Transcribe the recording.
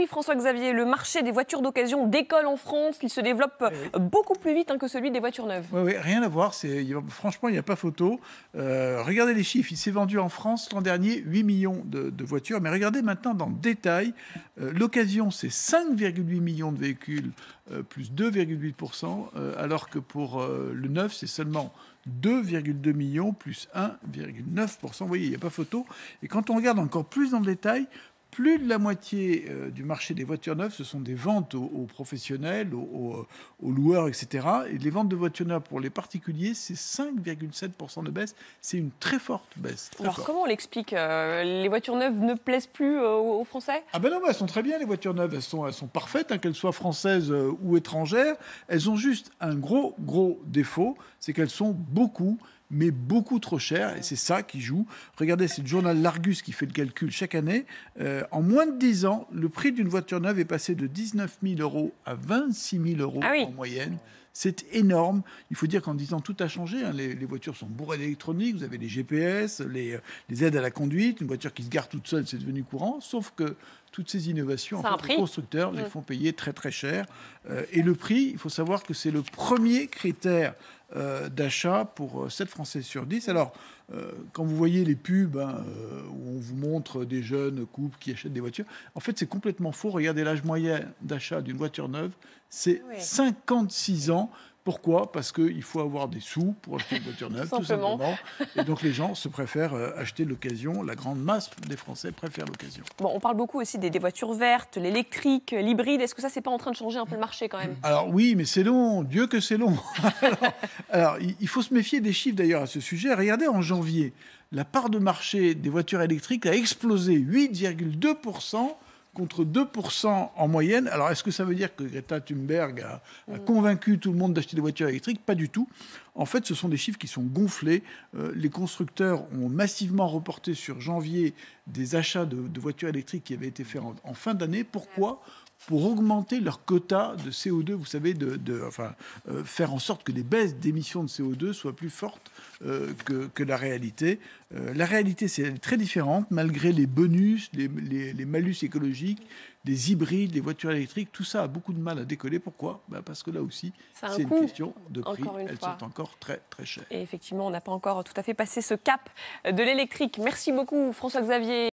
oui, François-Xavier, le marché des voitures d'occasion décolle en France. Il se développe beaucoup plus vite que celui des voitures neuves. Oui, rien à voir. Franchement, il n'y a pas photo. Regardez les chiffres. Il s'est vendu en France l'an dernier 8 millions de voitures. Mais regardez maintenant dans le détail. L'occasion, c'est 5,8 millions de véhicules, plus 2,8%, alors que pour le neuf, c'est seulement 2,2 millions, plus 1,9%. Vous voyez, il n'y a pas photo. Et quand on regarde encore plus dans le détail, plus de la moitié du marché des voitures neuves, ce sont des ventes aux professionnels, aux loueurs, etc. Et les ventes de voitures neuves pour les particuliers, c'est 5,7% de baisse. C'est une très forte baisse. Alors comment on l'explique? Les voitures neuves ne plaisent plus aux Français? Ah ben non, elles sont très bien, les voitures neuves. Elles sont parfaites, qu'elles soient françaises ou étrangères. Elles ont juste un gros défaut, c'est qu'elles sont mais beaucoup trop cher, et c'est ça qui joue. Regardez, c'est le journal L'Argus qui fait le calcul chaque année. En moins de 10 ans, le prix d'une voiture neuve est passé de 19 000 € à 26 000 € en moyenne. C'est énorme. Il faut dire qu'en 10 ans, tout a changé. Les voitures sont bourrées d'électronique. Vous avez les GPS, les aides à la conduite. Une voiture qui se gare toute seule, c'est devenu courant. Sauf que toutes ces innovations, les constructeurs les font payer très cher. Et le prix, il faut savoir que c'est le premier critère d'achat pour 7 Français sur 10. Alors, quand vous voyez les pubs où on vous montre des jeunes couples qui achètent des voitures, en fait, c'est complètement faux. Regardez l'âge moyen d'achat d'une voiture neuve, c'est 56 ans. Pourquoi? Parce qu'il faut avoir des sous pour acheter une voiture neuve, tout simplement. Et donc les gens se préfèrent acheter l'occasion. La grande masse des Français préfèrent l'occasion. Bon, on parle beaucoup aussi des voitures vertes, l'électrique, l'hybride. Est-ce que ça, c'est pas en train de changer un peu le marché quand même? Alors oui, mais c'est long. Dieu que c'est long. alors, il faut se méfier des chiffres d'ailleurs à ce sujet. Regardez, en janvier, la part de marché des voitures électriques a explosé, 8,2%. Contre 2% en moyenne. Alors, est-ce que ça veut dire que Greta Thunberg a convaincu tout le monde d'acheter des voitures électriques? Pas du tout. En fait, ce sont des chiffres qui sont gonflés. Les constructeurs ont massivement reporté sur janvier des achats de voitures électriques qui avaient été faits en fin d'année. Pourquoi? Pour augmenter leur quota de CO2, vous savez, faire en sorte que les baisses d'émissions de CO2 soient plus fortes que la réalité. La réalité, c'est très différente, malgré les bonus, les malus écologiques, les hybrides, les voitures électriques, tout ça a beaucoup de mal à décoller. Pourquoi? Parce que là aussi, c'est une question de prix. Elles sont encore très chères. Et effectivement, on n'a pas encore tout à fait passé ce cap de l'électrique. Merci beaucoup, François-Xavier.